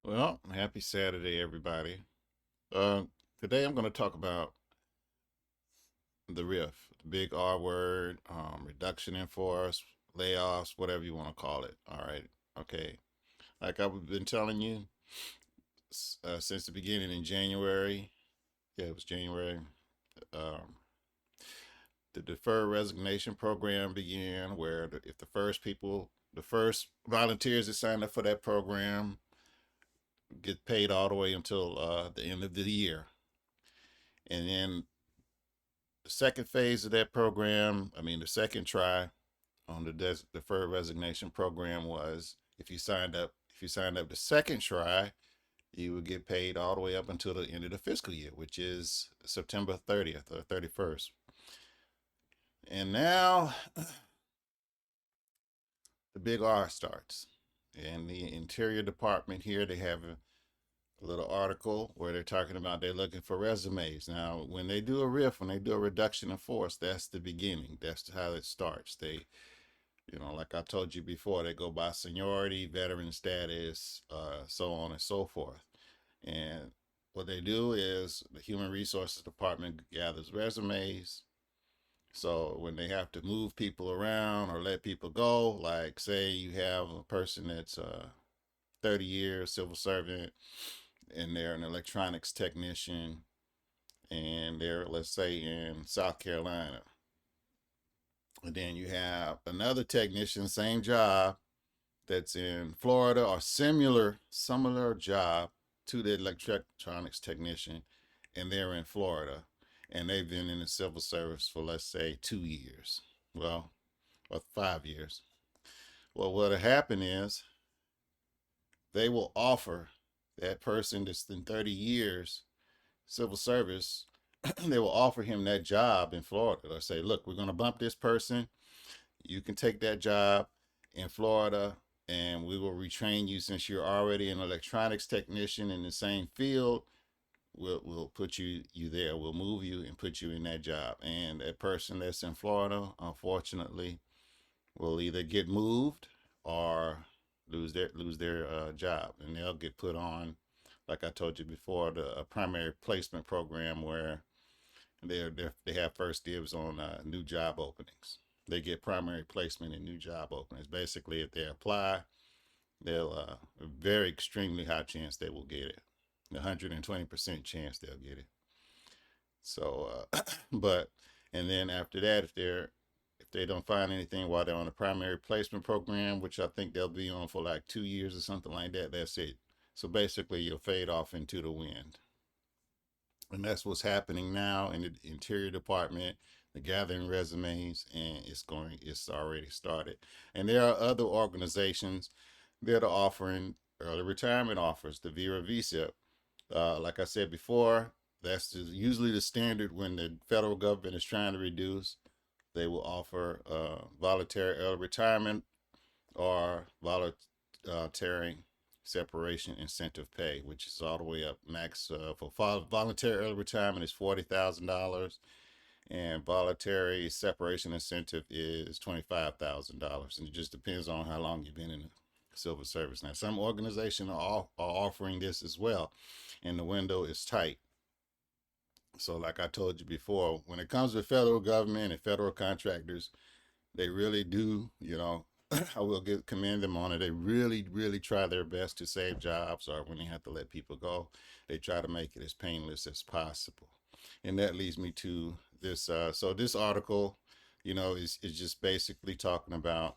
Well, happy Saturday, everybody. Uh, Today I'm going to talk about the RIF, the big R word, reduction in force, layoffs, whatever you want to call it. All right. Okay. Like I've been telling you since the beginning in January. Yeah, it was January. Um, the deferred resignation program began, where if the first volunteers that signed up for that program get paid all the way until the end of the year. And then the second phase of that program, the second try on the deferred resignation program was if you signed up the second try, you would get paid all the way up until the end of the fiscal year, which is September 30th or 31st. And now the big R starts. And the Interior Department here, they have a little article where they're talking about they're looking for resumes. Now, when they do a RIF, when they do a reduction in force, that's the beginning. That's how it starts. Like I told you before, they go by seniority, veteran status, so on and so forth. And what they do is the Human Resources Department gathers resumes. So when they have to move people around or let people go, like say you have a person that's 30 years civil servant and they're an electronics technician and they're, let's say, in South Carolina. And then you have another technician, same job, that's in Florida or similar job to the electronics technician, and they're in Florida, and they've been in the civil service for, let's say, 2 years. Well, or 5 years. Well, what'll happen is they will offer that person that's in 30 years civil service, they will offer him that job in Florida. They'll say, look, we're going to bump this person. You can take that job in Florida and we will retrain you since you're already an electronics technician in the same field. We'll put you there. We'll move you and put you in that job. And that person that's in Florida, unfortunately, will either get moved or lose their job, and they'll get put on, like I told you before, the primary placement program where they have first dibs on new job openings. They get primary placement in new job openings. Basically, if they apply, they'll a very extremely high chance they will get it. 120% chance they'll get it. So, but and then after that, if they don't find anything while they're on the primary placement program, which I think they'll be on for like 2 years or something like that, that's it. So basically, you'll fade off into the wind. And that's what's happening now in the Interior Department. The gathering resumes, and it's already started. And there are other organizations that are offering early retirement offers, the Vera VSIP. Like I said before, usually the standard when the federal government is trying to reduce. They will offer voluntary early retirement or voluntary separation incentive pay, which is all the way up. Max for voluntary early retirement is $40,000, and voluntary separation incentive is $25,000. And it just depends on how long you've been in the civil service. Now, some organizations are offering this as well, and the window is tight. So, like I told you before, when it comes to federal government and federal contractors, they really do, I will commend them on it. They really, really try their best to save jobs, or when they have to let people go, they try to make it as painless as possible. And that leads me to this. So this article, is just basically talking about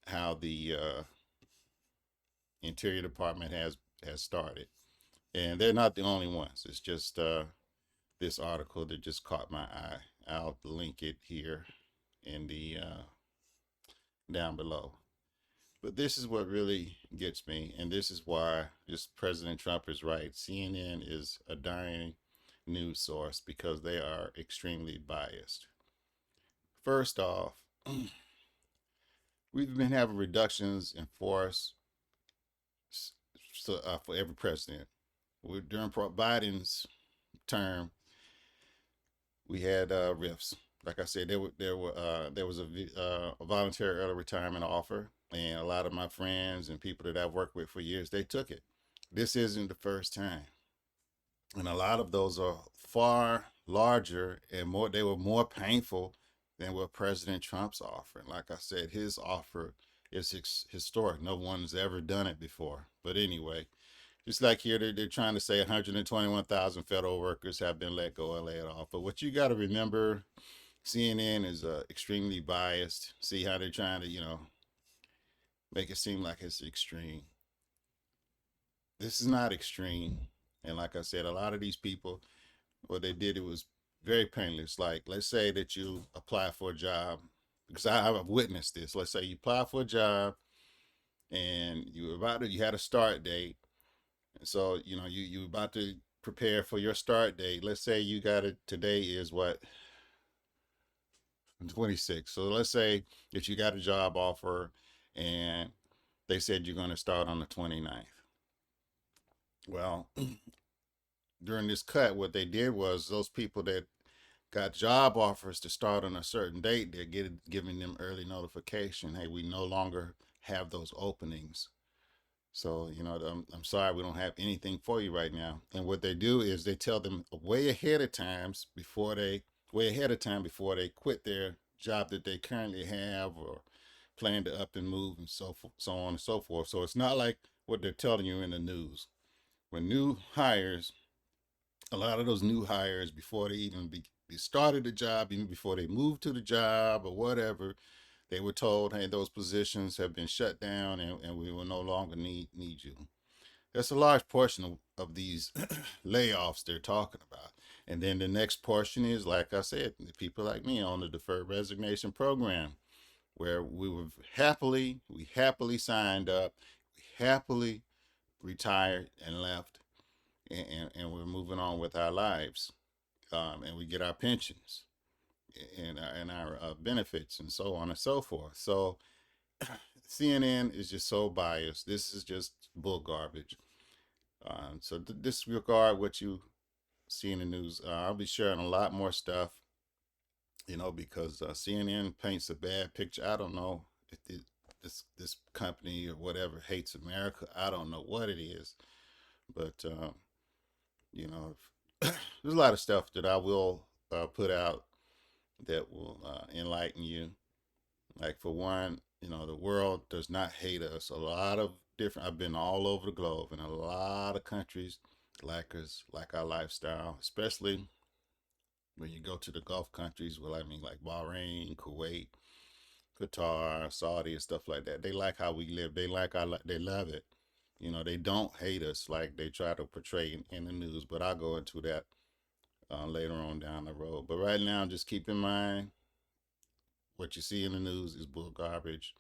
how the Interior Department has started, and they're not the only ones. It's just this article that just caught my eye. I'll link it here in the down below. But this is what really gets me, and this is why just President Trump is right. CNN is a dying news source because they are extremely biased. First off, we've been having reductions in force for every president. During Biden's term, we had RIFs. Like I said, there was a voluntary early retirement offer, and a lot of my friends and people that I've worked with for years, they took it. This isn't the first time. And a lot of those are far larger and more, they were more painful than what President Trump's offering. Like I said, his offer is historic. No one's ever done it before. But anyway, just like here, they're trying to say 121,000 federal workers have been let go or laid off. But what you got to remember, CNN is extremely biased. See how they're trying to, make it seem like it's extreme. This is not extreme. And like I said, a lot of these people, what they did, it was very painless. Like, let's say that you apply for a job, because I've witnessed this. Let's say you apply for a job and you had a start date. So, you about to prepare for your start date. Let's say you got it, today is what, 26. So let's say that you got a job offer and they said you're going to start on the 29th. Well, during this cut, what they did was those people that got job offers to start on a certain date, they're giving them early notification. Hey, we no longer have those openings. So, I'm sorry, we don't have anything for you right now. And what they do is they tell them way ahead of time before they quit their job that they currently have or plan to up and move and so on and so forth. So it's not like what they're telling you in the news. When new hires, a lot of those new hires, before they even started the job, even before they moved to the job or whatever, they were told, hey, those positions have been shut down and we will no longer need you. That's a large portion of these layoffs they're talking about. And then the next portion is, like I said, the people like me on the deferred resignation program, where we happily signed up, we happily retired and left, and we're moving on with our lives, and we get our pensions and our benefits and so on and so forth. So CNN is just so biased. This is just bull garbage. So disregard what you see in the news. I'll be sharing a lot more stuff, because CNN paints a bad picture. I don't know if this company or whatever hates America. I don't know what it is, but there's a lot of stuff that I will put out that will enlighten you. Like, for one, the world does not hate us. A lot of different, I've been all over the globe, and a lot of countries like us, like our lifestyle, especially when you go to the Gulf countries. Well, I mean, like Bahrain, Kuwait, Qatar, Saudi, and stuff like that. They like how we live. They love it. They don't hate us like they try to portray in the news. But I'll go into that later on down the road. But right now, just keep in mind, what you see in the news is bull garbage.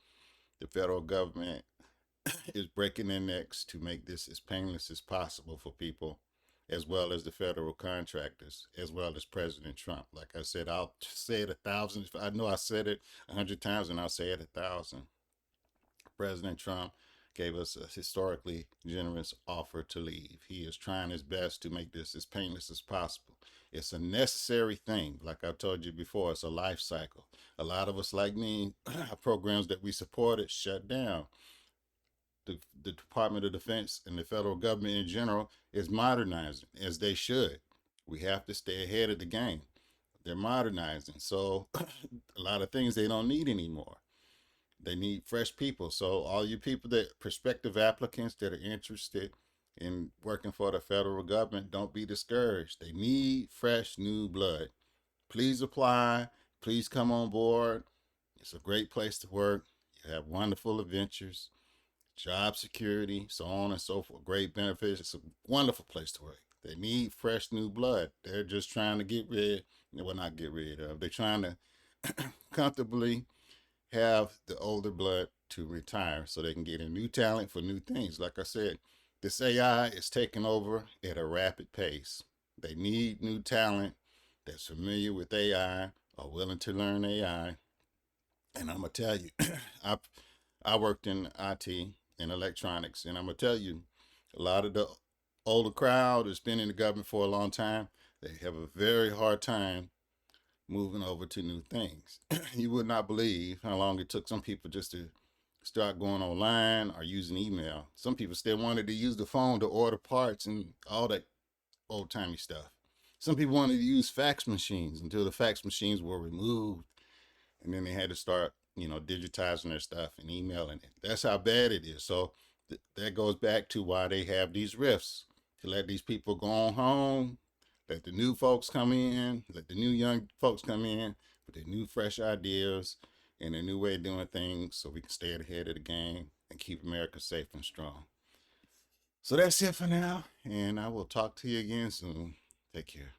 The federal government is breaking their necks to make this as painless as possible for people, as well as the federal contractors, as well as President Trump. Like I said, I'll say it 1,000. I know I said it 100 times, and I'll say it 1,000. President Trump gave us a historically generous offer to leave. He is trying his best to make this as painless as possible. It's a necessary thing. Like I told you before, it's a life cycle. A lot of us, like me, programs that we supported shut down. The Department of Defense and the federal government in general is modernizing, as they should. We have to stay ahead of the game. They're modernizing. So a lot of things they don't need anymore. They need fresh people. So all you people, that prospective applicants that are interested in working for the federal government, don't be discouraged. They need fresh new blood. Please apply. Please come on board. It's a great place to work. You have wonderful adventures, job security, so on and so forth. Great benefits. It's a wonderful place to work. They need fresh new blood. They're just trying to get rid, well, not get rid of, they're trying to comfortably have the older blood to retire so they can get in new talent for new things. Like I said, this AI is taking over at a rapid pace. They need new talent that's familiar with AI or willing to learn AI. And I'm gonna tell you, I worked in IT and electronics, and I'm gonna tell you, a lot of the older crowd has been in the government for a long time. They have a very hard time moving over to new things. You would not believe how long it took some people just to start going online or using email. Some people still wanted to use the phone to order parts and all that old timey stuff. Some people wanted to use fax machines until the fax machines were removed, and then they had to start, digitizing their stuff and emailing it. That's how bad it is. So that goes back to why they have these RIFs, to let these people go on home, let the new folks come in, let the new young folks come in with their new fresh ideas and a new way of doing things, so we can stay ahead of the game and keep America safe and strong. So that's it for now, and I will talk to you again soon. Take care.